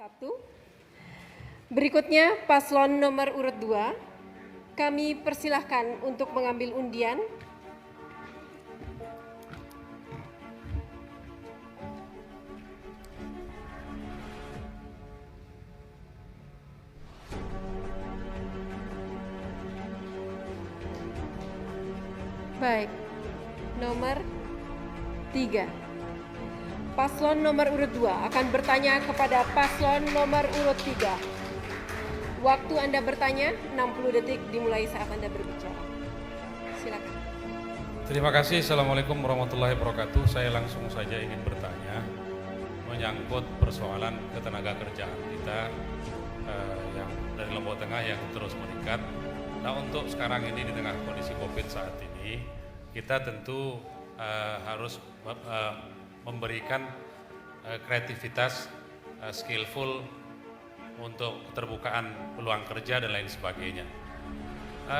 1. Berikutnya paslon nomor urut 2, kami persilahkan untuk mengambil undian. Baik, nomor 3. Paslon nomor urut 2 akan bertanya kepada paslon nomor urut 3. Waktu Anda bertanya 60 detik dimulai saat Anda berbicara. Silakan. Terima kasih. Assalamualaikum warahmatullahi wabarakatuh. Saya langsung saja ingin bertanya menyangkut persoalan ketenaga kerjaan kita yang dari Lombok Tengah yang terus meningkat. Nah, untuk sekarang ini di tengah kondisi COVID saat ini, kita tentu harus memberikan kreativitas, skillful untuk keterbukaan peluang kerja dan lain sebagainya.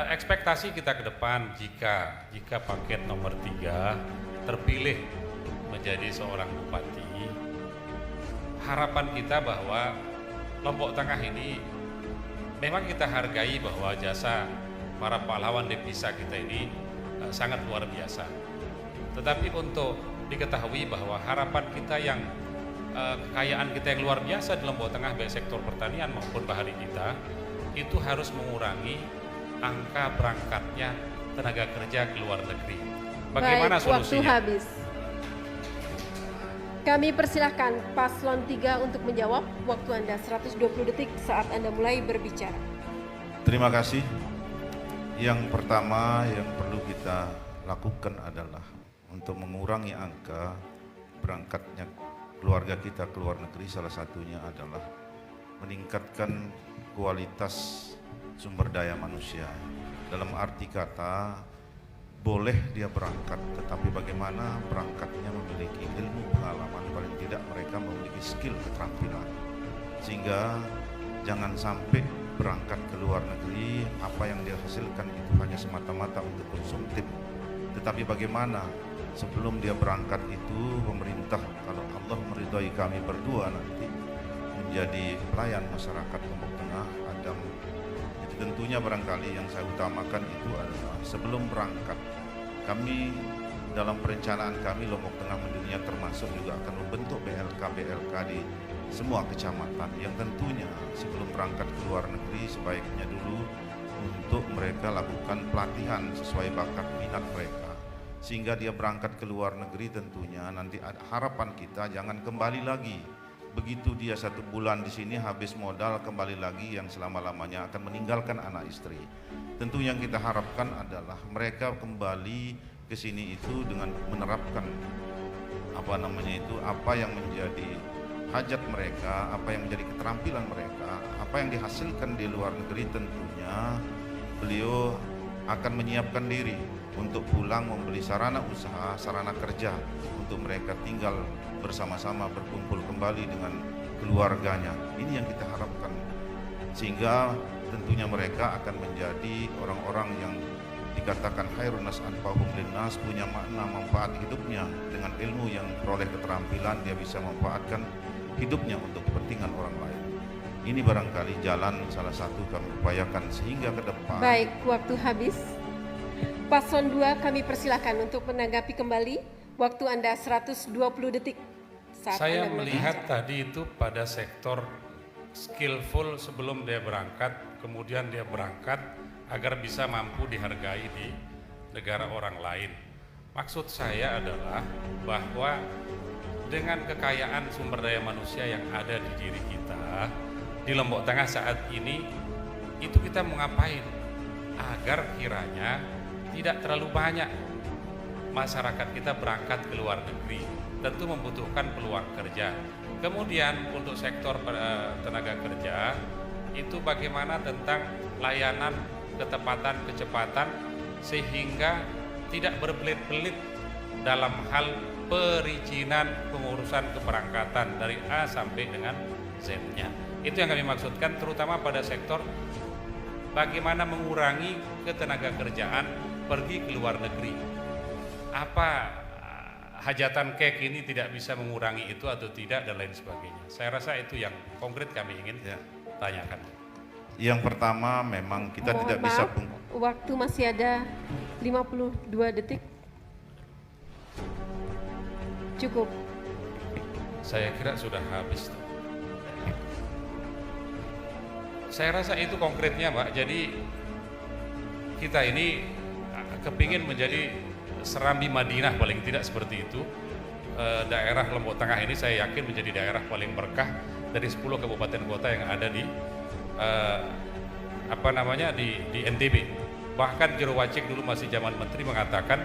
Ekspektasi kita ke depan jika paket nomor 3 terpilih menjadi seorang bupati, harapan kita bahwa Lombok Tengah ini memang kita hargai bahwa jasa para pahlawan devisa kita ini sangat luar biasa. Tetapi untuk diketahui bahwa harapan kita yang kekayaan kita yang luar biasa di Lombok Tengah baik sektor pertanian maupun bahari kita itu harus mengurangi angka berangkatnya tenaga kerja ke luar negeri. Bagaimana solusinya? Waktu habis. Kami persilahkan paslon 3 untuk menjawab. Waktu Anda 120 detik saat Anda mulai berbicara. Terima kasih. Yang pertama yang perlu kita lakukan adalah untuk mengurangi angka berangkatnya keluarga kita ke luar negeri. Salah satunya adalah meningkatkan kualitas sumber daya manusia. Dalam arti kata, boleh dia berangkat, tetapi bagaimana berangkatnya memiliki ilmu pengalaman, paling tidak mereka memiliki skill keterampilan. Sehingga jangan sampai berangkat ke luar negeri, apa yang dia hasilkan itu hanya semata-mata untuk konsumtif. Tetapi bagaimana sebelum dia berangkat itu pemerintah, kalau Allah meridhai kami berdua nanti menjadi pelayan masyarakat Lombok Tengah, Adam. Jadi tentunya barangkali yang saya utamakan itu adalah sebelum berangkat, kami dalam perencanaan kami Lombok Tengah mendunia termasuk juga akan membentuk BLK di semua kecamatan yang tentunya sebelum berangkat ke luar negeri sebaiknya dulu untuk mereka lakukan pelatihan sesuai bakat minat mereka, sehingga dia berangkat ke luar negeri tentunya nanti harapan kita jangan kembali lagi. Begitu dia 1 bulan di sini habis modal, kembali lagi yang selama-lamanya akan meninggalkan anak istri. Tentu yang kita harapkan adalah mereka kembali ke sini itu dengan menerapkan apa yang menjadi hajat mereka, apa yang menjadi keterampilan mereka, apa yang dihasilkan di luar negeri. Tentunya beliau akan menyiapkan diri untuk pulang membeli sarana usaha, sarana kerja untuk mereka tinggal bersama-sama berkumpul kembali dengan keluarganya. Ini yang kita harapkan, sehingga tentunya mereka akan menjadi orang-orang yang dikatakan khairun nas anfa'uhum linnas, punya makna manfaat hidupnya dengan ilmu yang peroleh keterampilan, dia bisa memanfaatkan hidupnya untuk kepentingan orang lain. Ini barangkali jalan salah satu kami upayakan sehingga ke depan. Baik, waktu habis. Paslon 2 kami persilahkan untuk menanggapi kembali. Waktu Anda 120 detik. Saya melihat tadi itu pada sektor skillful sebelum dia berangkat, kemudian dia berangkat agar bisa mampu dihargai di negara orang lain. Maksud saya adalah bahwa dengan kekayaan sumber daya manusia yang ada di diri kita di Lombok Tengah saat ini, itu kita mau ngapain agar kiranya tidak terlalu banyak masyarakat kita berangkat ke luar negeri. Tentu membutuhkan peluang kerja. Kemudian untuk sektor tenaga kerja itu bagaimana tentang layanan ketepatan, kecepatan, sehingga tidak berbelit-belit dalam hal perizinan pengurusan keberangkatan dari A sampai dengan Z-nya. Itu yang kami maksudkan, terutama pada sektor bagaimana mengurangi ketenaga kerjaan pergi ke luar negeri. Apa hajatan kek ini tidak bisa mengurangi itu atau tidak dan lain sebagainya. Saya rasa itu yang konkret kami ingin tanyakan. Yang pertama memang kita Mohon tidak bisa maaf, waktu masih ada 52 detik. Cukup. Saya kira sudah habis. Saya rasa itu konkretnya, Mbak. Jadi kita ini kepingin menjadi Serambi Madinah, paling tidak seperti itu. Daerah Lombok Tengah ini saya yakin menjadi daerah paling berkah dari 10 kabupaten kota yang ada di di NTB. Bahkan Jero Wacik dulu masih zaman menteri mengatakan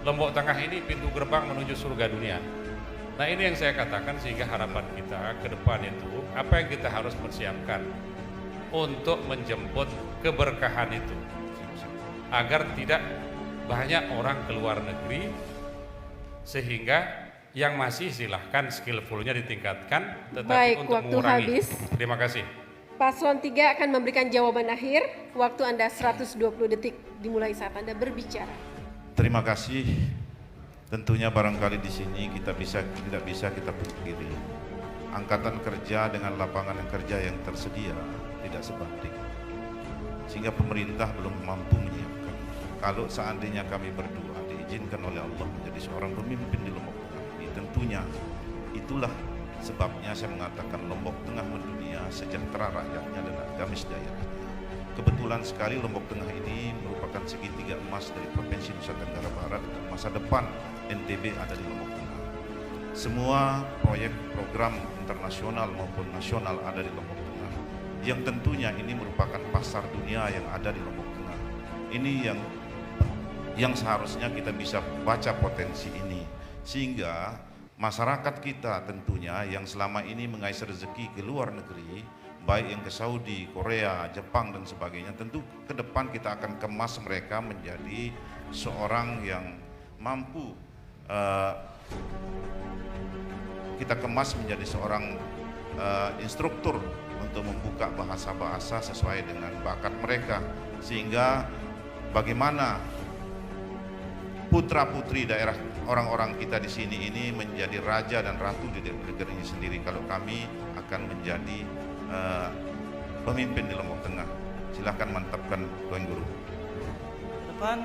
Lombok Tengah ini pintu gerbang menuju surga dunia. Nah, ini yang saya katakan, sehingga harapan kita ke depan itu apa yang kita harus persiapkan untuk menjemput keberkahan itu, agar tidak banyak orang keluar negeri, sehingga yang masih silahkan skillfulnya ditingkatkan, tetapi Baik, untuk waktu mengurangi. habis. Terima kasih. Paslon 3 akan memberikan jawaban akhir. Waktu Anda 120 detik dimulai saat Anda berbicara. Terima kasih. Tentunya barangkali di sini tidak bisa kita pungkiri. Angkatan kerja dengan lapangan kerja yang tersedia tidak sebanding. Sehingga pemerintah belum mampu menyiapkan. Kalau seandainya kami berdua diizinkan oleh Allah menjadi seorang pemimpin di Lombok Tengah ini, tentunya itulah sebabnya saya mengatakan Lombok Tengah mendunia, sejahtera rakyatnya dan agamis daerahnya. Kebetulan sekali Lombok Tengah ini merupakan segitiga emas dari Provinsi Nusa Tenggara Barat, dan masa depan NTB ada di Lombok Tengah. Semua proyek program internasional maupun nasional ada di Lombok Tengah, yang tentunya ini merupakan pasar dunia yang ada di Lombok Tengah. Ini yang seharusnya kita bisa baca potensi ini, sehingga masyarakat kita tentunya yang selama ini mengais rezeki ke luar negeri, baik yang ke Saudi, Korea, Jepang dan sebagainya, tentu ke depan kita akan kemas mereka menjadi seorang yang mampu kita kemas menjadi seorang instruktur untuk membuka bahasa-bahasa sesuai dengan bakat mereka, sehingga bagaimana putra-putri daerah orang-orang kita di sini ini menjadi raja dan ratu di negerinya sendiri, kalau kami akan menjadi pemimpin di Lombok Tengah. Silahkan mantapkan Tuan Guru. Ke depan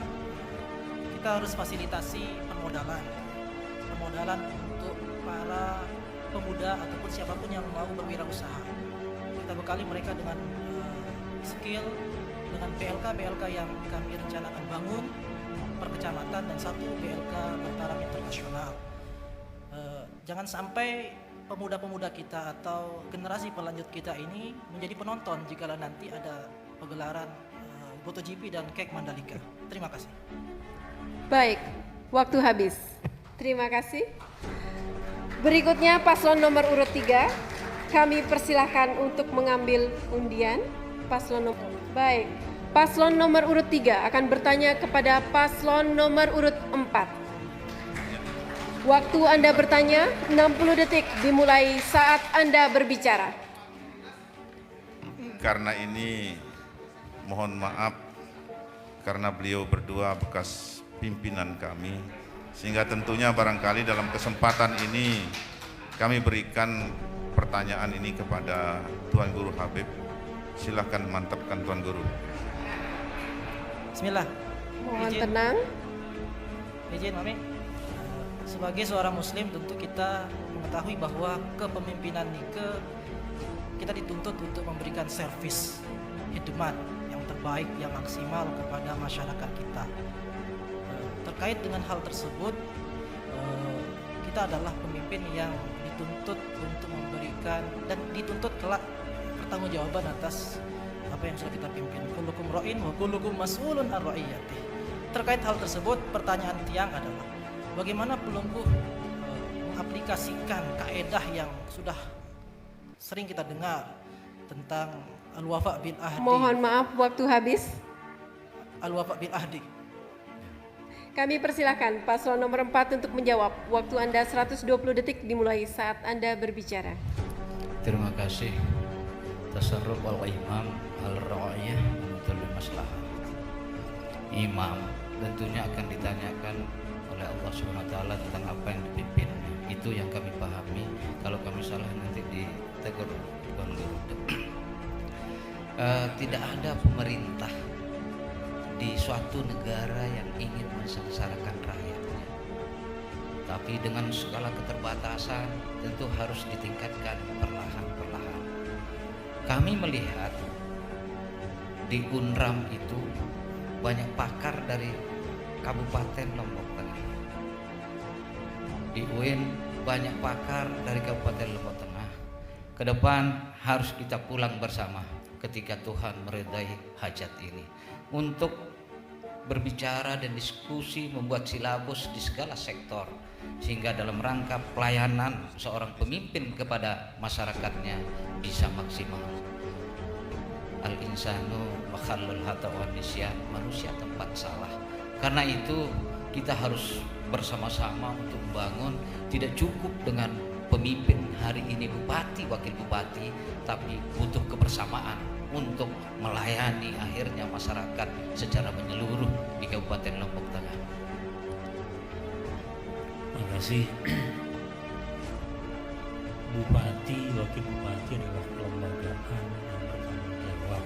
kita harus fasilitasi permodalan untuk para pemuda ataupun siapapun yang mau berwirausaha. Kita bekali mereka dengan skill, dengan PLK yang kami rencanakan bangun per kecamatan, dan 1 PLK bertaraf internasional. Jangan sampai pemuda-pemuda kita atau generasi pelanjut kita ini menjadi penonton jika nanti ada pegelaran MotoGP dan Kek Mandalika. Terima kasih. Baik, waktu habis. Terima kasih. Berikutnya paslon nomor urut 3. Kami persilahkan untuk mengambil undian. Baik, paslon nomor urut 3 akan bertanya kepada paslon nomor urut 4. Waktu Anda bertanya 60 detik dimulai saat Anda berbicara. Karena ini mohon maaf, karena beliau berdua bekas pimpinan kami, sehingga tentunya barangkali dalam kesempatan ini kami berikan pertanyaan ini kepada Tuan Guru Habib. Silakan mantapkan Tuan Guru. Bismillah. Mohon tenang. Izin Mami. Sebagai seorang muslim tentu kita mengetahui bahwa kepemimpinan Nike kita dituntut untuk memberikan servis khidmat yang terbaik, yang maksimal kepada masyarakat kita. Terkait dengan hal tersebut, kita adalah pemimpin yang dituntut untuk memberikan dan dituntut kelak pertanggungjawaban atas apa yang sudah kita pimpin. Kullukum ra'in wa kullukum mas'ulun an ra'iyatih. Terkait hal tersebut, pertanyaan tiang adalah bagaimana pelungguh mengaplikasikan kaedah yang sudah sering kita dengar tentang al-wafa bil ahdi. Mohon maaf, waktu habis. Al-wafa bil ahdi. Kami persilahkan paslon nomor 4 untuk menjawab. Waktu Anda 120 detik dimulai saat Anda berbicara. Terima kasih. Tasarruf al-imam al-ra'iyah untuk maslahat. Imam tentunya akan ditanyakan oleh Allah Subhanahu wa taala tentang apa yang dipimpinnya. Itu yang kami pahami. Kalau kami salah nanti ditegur Tuan Guru. Tidak ada pemerintah di suatu negara yang ingin mensengsarakan rakyatnya. Tapi dengan segala keterbatasan tentu harus ditingkatkan perlahan-perlahan. Kami melihat di UNRAM itu banyak pakar dari Kabupaten Lombok Tengah. Di UIN banyak pakar dari Kabupaten Lombok Tengah. Ke depan harus kita pulang bersama ketika Tuhan meridai hajat ini untuk berbicara dan diskusi, membuat silabus di segala sektor, sehingga dalam rangka pelayanan seorang pemimpin kepada masyarakatnya bisa maksimal. Al-insanu makhallul hata wa nisyan, manusia tempat salah. Karena itu kita harus bersama-sama untuk membangun. Tidak cukup dengan pemimpin hari ini bupati, wakil bupati, tapi butuh kebersamaan untuk melayani akhirnya masyarakat secara menyeluruh di Kabupaten Lombok Tengah. Terima kasih. Bupati, wakil bupati adalah kelembagaan yang bertanggung jawab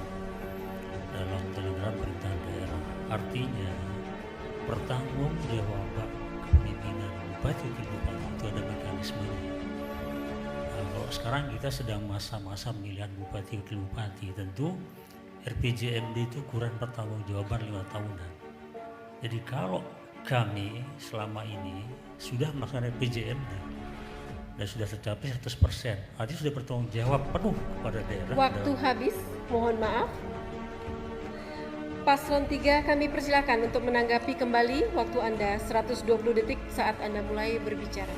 dalam penyelenggaraan pemerintahan daerah. Artinya bertanggung jawab kepemimpinan bupati, wakil bupati itu ada mekanismenya. Kalau sekarang kita sedang masa-masa pemilihan bupati, wakil bupati, tentu RPJMD itu ukuran pertanggungjawaban 5 tahunan. Jadi kalau kami selama ini sudah melaksanakan RPJMD dan sudah tercapai 100%, artinya sudah bertanggung jawab penuh kepada daerah. Waktu habis, mohon maaf. Paslon 3 kami persilakan untuk menanggapi kembali. Waktu Anda 120 detik saat Anda mulai berbicara.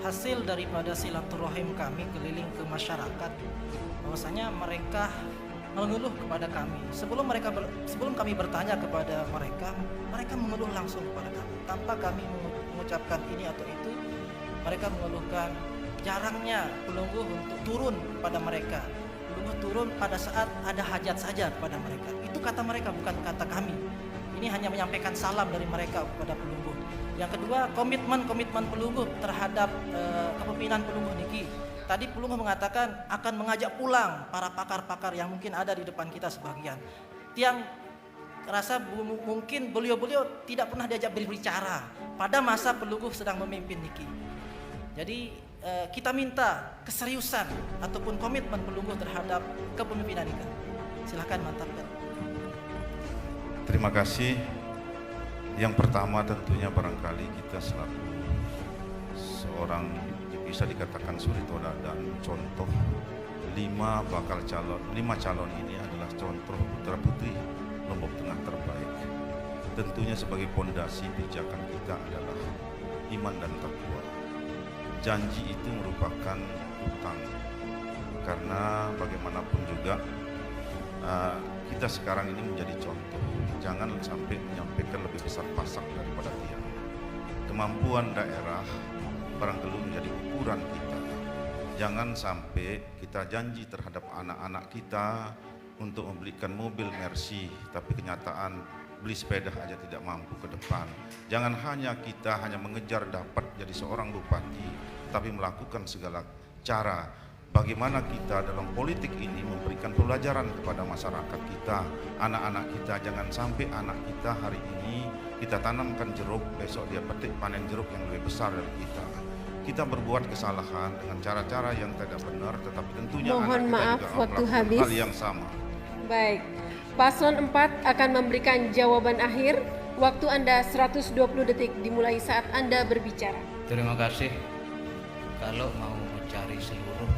Hasil daripada silaturahim kami keliling ke masyarakat, bahwasanya mereka mengeluh kepada kami. Sebelum kami bertanya kepada mereka, mereka mengeluh langsung kepada kami tanpa kami mengucapkan ini atau itu. Mereka mengeluhkan jarangnya pelungguh untuk turun kepada mereka. Pelungguh turun pada saat ada hajat saja kepada mereka. Itu kata mereka, bukan kata kami. Ini hanya menyampaikan salam dari mereka kepada pelungguh. Yang kedua, komitmen pelungguh terhadap kepemimpinan pelungguh niki. Tadi pelungguh mengatakan akan mengajak pulang para pakar-pakar yang mungkin ada di depan kita sebagian. Yang rasa mungkin beliau-beliau tidak pernah diajak berbicara pada masa pelungguh sedang memimpin niki. Jadi kita minta keseriusan ataupun komitmen pelungguh terhadap kepemimpinan niki. Silahkan mantapkan. Terima kasih. Yang pertama tentunya barangkali kita selaku seorang bisa dikatakan suri teladan contoh 5 calon ini adalah contoh putra putri Lombok Tengah terbaik. Tentunya sebagai pondasi pijakan kita adalah iman dan takwa. Janji itu merupakan utang, karena bagaimanapun juga kita sekarang ini menjadi contoh. Jangan sampai menyampaikan lebih besar pasak daripada tiang. Kemampuan daerah barangkali menjadi ukuran kita. Jangan sampai kita janji terhadap anak-anak kita untuk membelikan mobil Mercy, tapi kenyataan beli sepeda aja tidak mampu ke depan. Jangan kita hanya mengejar dapat jadi seorang bupati, tapi melakukan segala cara bagaimana kita dalam politik ini memberikan pelajaran kepada masyarakat kita, anak-anak kita. Jangan sampai anak kita hari ini kita tanamkan jeruk, besok dia petik panen jeruk yang lebih besar dari kita. Kita berbuat kesalahan dengan cara-cara yang tidak benar, tetapi tentunya Mohon anak maaf, kita juga waktu melakukan habis. hal yang sama. Baik, Paslon 4 akan memberikan jawaban akhir. Waktu Anda 120 detik dimulai saat Anda berbicara. Terima kasih. Kalau mau mencari seluruh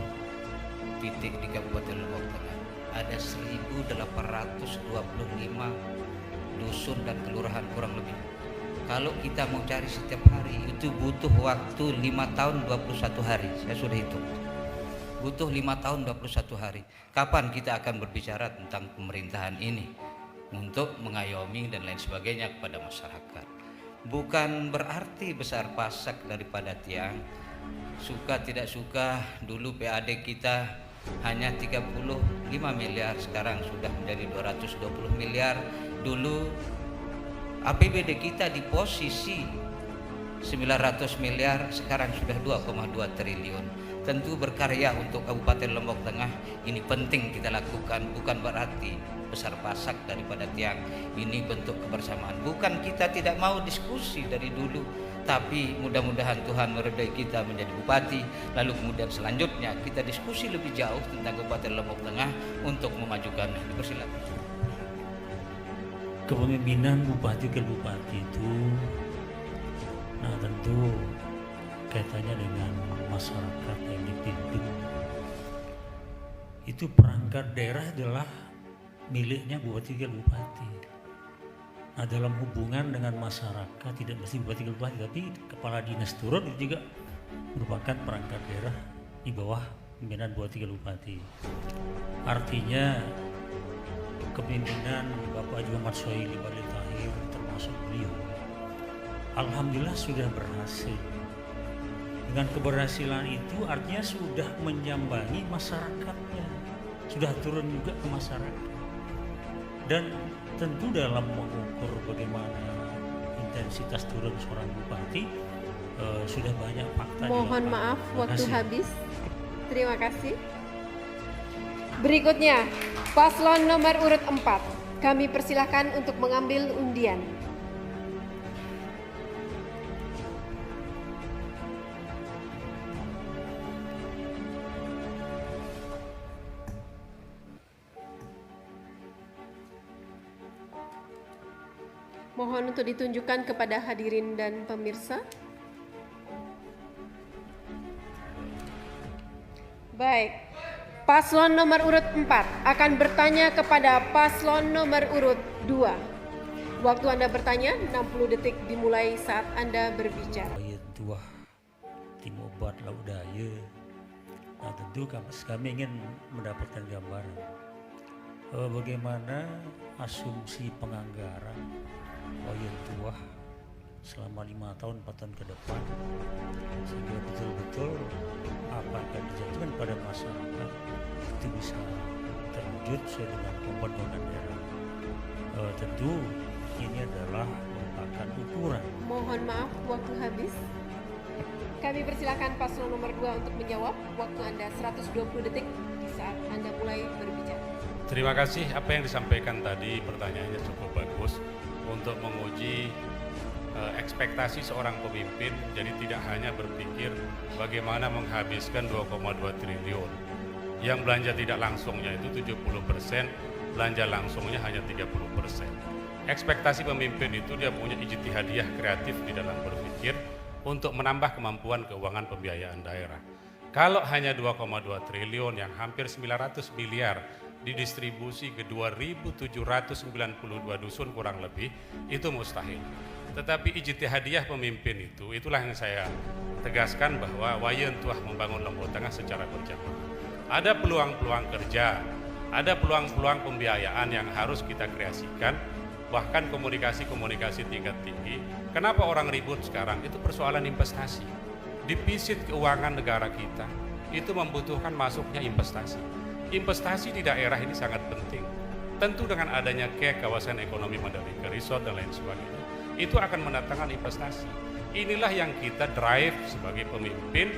titik di Kabupaten Lombok Tengah, ada 1.825 dusun dan kelurahan kurang lebih. Kalau kita mau cari setiap hari itu butuh waktu 5 tahun 21 hari. Saya sudah hitung. Butuh 5 tahun 21 hari. Kapan kita akan berbicara tentang pemerintahan ini untuk mengayomi dan lain sebagainya kepada masyarakat? Bukan berarti besar pasak daripada tiang. Suka tidak suka, dulu PAD kita hanya 35 miliar, sekarang sudah menjadi 220 miliar. Dulu APBD kita di posisi 900 miliar, sekarang sudah 2,2 triliun. Tentu berkarya untuk Kabupaten Lombok Tengah ini penting kita lakukan, bukan berarti besar pasak daripada tiang. Ini bentuk kebersamaan. Bukan kita tidak mau diskusi dari dulu, tapi mudah-mudahan Tuhan meridai kita menjadi bupati, lalu kemudian selanjutnya kita diskusi lebih jauh tentang Kabupaten Lombok Tengah untuk memajukan. Dipersilakan. Kepemimpinan bupati ke bupati itu, nah tentu kaitannya dengan masyarakat yang dipimpin. Itu perangkat daerah adalah miliknya bupati ke bupati. Nah, dalam hubungan dengan masyarakat tidak mesti bupati ke bupati, tapi kepala dinas turun itu juga merupakan perangkat daerah di bawah pimpinan bupati ke bupati. Artinya kepemimpinan Bapak Haji Muhammad Sohili Balil Tahir termasuk beliau, alhamdulillah sudah berhasil. Dengan keberhasilan itu artinya sudah menyambangi masyarakatnya, sudah turun juga ke masyarakat. Dan tentu dalam mengukur bagaimana intensitas turun seorang bupati, sudah banyak fakta. Mohon maaf, waktu habis. Terima kasih. Berikutnya, paslon nomor urut 4. Kami persilahkan untuk mengambil undian. Mohon untuk ditunjukkan kepada hadirin dan pemirsa. Baik, paslon nomor urut 4 akan bertanya kepada paslon nomor urut 2. Waktu Anda bertanya 60 detik dimulai saat Anda berbicara. Wayan tuah timobat laut daya. Nah, tentu kami ingin mendapatkan gambaran bagaimana asumsi penganggaran Wayan tuah selama 5 tahun 4 tahun ke depan, sehingga betul-betul apa yang akan dijanjikan pada masyarakat itu bisa terwujud sesuai dengan pembangunan daerah. Tentu ini adalah merupakan ukuran. Mohon maaf, waktu habis. Kami persilakan paslon nomor 2 untuk menjawab. Waktu Anda 120 detik di saat Anda mulai berbicara. Terima kasih. Apa yang disampaikan tadi pertanyaannya cukup bagus untuk menguji ekspektasi seorang pemimpin. Jadi tidak hanya berpikir bagaimana menghabiskan 2,2 triliun. Yang belanja tidak langsungnya itu 70%, belanja langsungnya hanya 30%. Ekspektasi pemimpin itu dia punya ijtihadiyah kreatif di dalam berpikir untuk menambah kemampuan keuangan pembiayaan daerah. Kalau hanya 2,2 triliun yang hampir 900 miliar didistribusi ke 2.792 dusun kurang lebih, itu mustahil. Tetapi ijtihadiyah pemimpin itu, itulah yang saya tegaskan bahwa wayan tuah membangun Lombok Tengah secara berjamaah. Ada peluang-peluang kerja, ada peluang-peluang pembiayaan yang harus kita kreasikan, bahkan komunikasi-komunikasi tingkat tinggi. Kenapa orang ribut sekarang? Itu persoalan investasi. Defisit keuangan negara kita itu membutuhkan masuknya investasi. Investasi di daerah ini sangat penting. Tentu dengan adanya kawasan ekonomi Mandalika Resort dan lain sebagainya, itu akan mendatangkan investasi. Inilah yang kita drive sebagai pemimpin,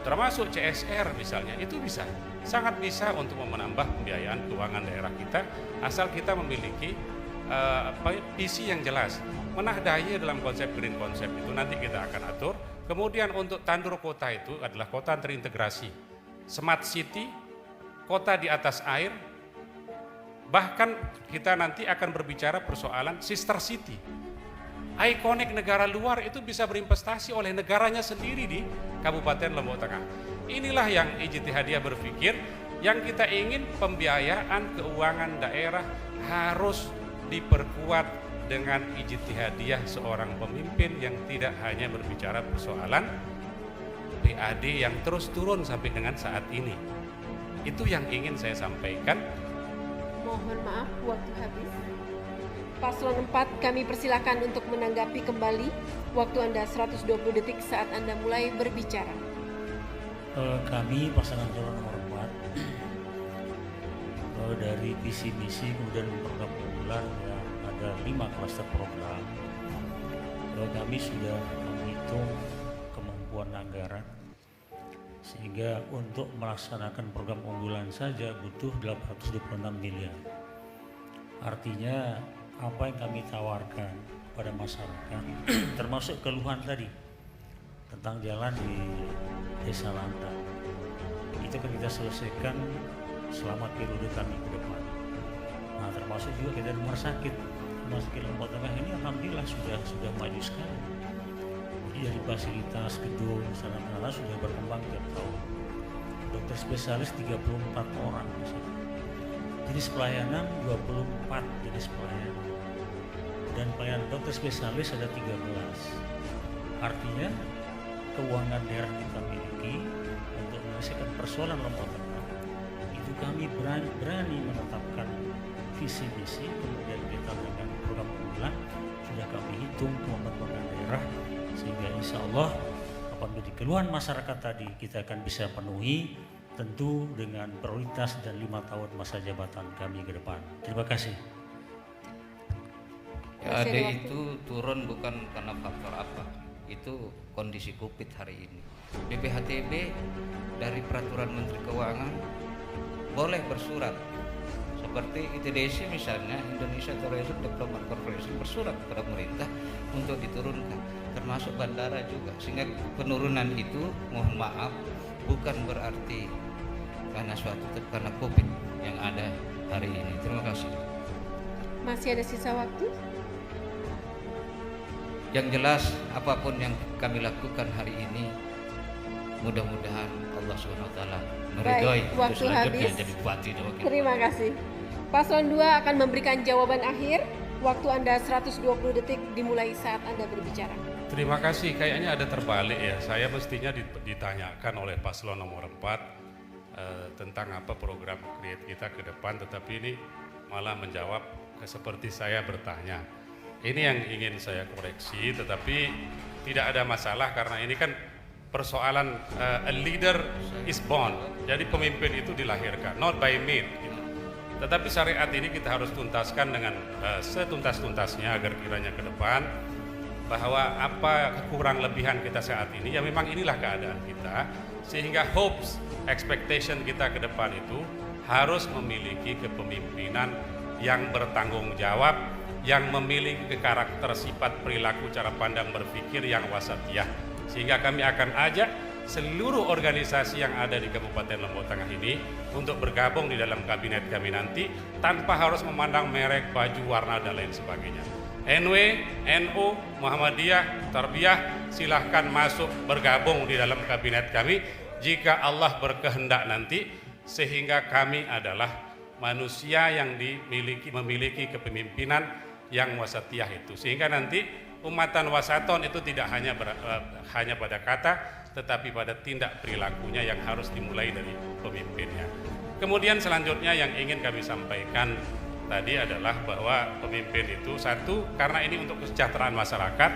termasuk CSR misalnya, itu bisa, sangat bisa untuk menambah pembiayaan keuangan daerah kita, asal kita memiliki visi yang jelas. Menah daya dalam konsep green konsep itu nanti kita akan atur. Kemudian untuk tandur kota itu adalah kota terintegrasi, smart city, kota di atas air, bahkan kita nanti akan berbicara persoalan sister city. Ikonik negara luar itu bisa berinvestasi oleh negaranya sendiri di Kabupaten Lombok Tengah. Inilah yang ijtihadiyah berpikir, yang kita ingin pembiayaan keuangan daerah harus diperkuat dengan ijtihadiyah seorang pemimpin yang tidak hanya berbicara persoalan PAD yang terus turun sampai dengan saat ini. Itu yang ingin saya sampaikan. Mohon maaf, waktu habis. Paslon 4 kami persilakan untuk menanggapi kembali. Waktu Anda 120 detik saat Anda mulai berbicara. Kami pasangan calon nomor 4 dari visi misi kemudian perkumpulan yang ada ada 5 klaster program. Kami sudah menghitung kemampuan anggaran, sehingga untuk melaksanakan program unggulan saja butuh 826 miliar. Artinya apa yang kami tawarkan pada masyarakat termasuk keluhan tadi tentang jalan di Desa Lantang, itu akan kita selesaikan selama periode kami ke depan. Nah, termasuk juga kita rumah sakit Lombok Tengah ini alhamdulillah sudah maju sekali. Dari fasilitas gedung sarana sudah berkembang tiap tahun. Dokter spesialis 34 orang di sini. Jenis pelayanan 24 jenis pelayanan. Dan pelayanan dokter spesialis ada 13. Artinya keuangan daerah kita miliki untuk menyelesaikan persoalan Lombok Tengah. Itu kami berani menetapkan visi misi, kemudian kita dengan program unggulan sudah kami hitung kemampuan daerah, sehingga insya Allah apabila keluhan masyarakat tadi kita akan bisa penuhi, tentu dengan prioritas dan 5 tahun masa jabatan kami ke depan. Terima kasih. Ya, adik itu turun bukan karena faktor apa, itu kondisi COVID hari ini. BPHTB dari peraturan Menteri Keuangan boleh bersurat, seperti ITDC misalnya, Indonesia Tourism Development Corporation bersurat kepada pemerintah untuk diturunkan, termasuk bandara juga, sehingga penurunan itu mohon maaf bukan berarti karena karena COVID yang ada hari ini. Terima kasih. Masih ada sisa waktu? Yang jelas apapun yang kami lakukan hari ini, mudah-mudahan Allah SWT meridhoi untuk selanjutnya jadi bupati dan wakil. Terima kasih. Paslon 2 akan memberikan jawaban akhir. Waktu Anda 120 detik dimulai saat Anda berbicara. Terima kasih, kayaknya ada terbalik ya. Saya mestinya ditanyakan oleh paslon nomor 4 tentang apa program Create kita ke depan, tetapi ini malah menjawab seperti saya bertanya. Ini yang ingin saya koreksi, tetapi tidak ada masalah karena ini kan persoalan a leader is born. Jadi pemimpin itu dilahirkan, not by made. Gitu. Tetapi syariat ini kita harus tuntaskan dengan setuntas-tuntasnya agar kiranya ke depan bahwa apa kekurang lebihan kita saat ini, ya memang inilah keadaan kita, sehingga hopes, expectation kita ke depan itu harus memiliki kepemimpinan yang bertanggung jawab, yang memiliki karakter, sifat, perilaku, cara pandang berpikir yang wasatiyah. Sehingga kami akan ajak seluruh organisasi yang ada di Kabupaten Lombok Tengah ini untuk bergabung di dalam kabinet kami nanti tanpa harus memandang merek, baju, warna, dan lain sebagainya. NW, NU, Muhammadiyah, Tarbiyah, silahkan masuk bergabung di dalam kabinet kami jika Allah berkehendak nanti, sehingga kami adalah manusia yang memiliki kepemimpinan yang wasatiyah itu, sehingga nanti umatan wasaton itu tidak hanya pada kata, tetapi pada tindak perilakunya yang harus dimulai dari pemimpinnya. Kemudian selanjutnya yang ingin kami sampaikan tadi adalah bahwa pemimpin itu satu, karena ini untuk kesejahteraan masyarakat,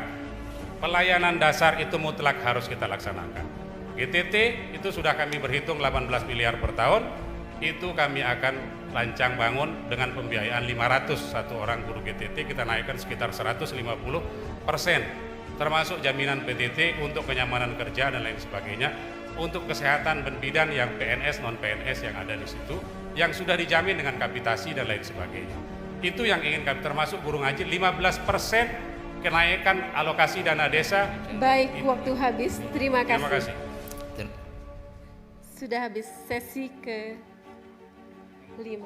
pelayanan dasar itu mutlak harus kita laksanakan. GTT itu sudah kami berhitung 18 miliar per tahun, itu kami akan lancang bangun dengan pembiayaan 500 satu orang guru GTT, kita naikkan sekitar 150%, termasuk jaminan PTT untuk kenyamanan kerja dan lain sebagainya, untuk kesehatan dan bidan yang PNS non PNS yang ada di situ, yang sudah dijamin dengan kapitasi dan lain sebagainya. Itu yang ingin kami, termasuk guru ngaji 15% kenaikan alokasi dana desa. Baik, waktu habis. Terima kasih. Terima kasih. Sudah habis sesi ke-5.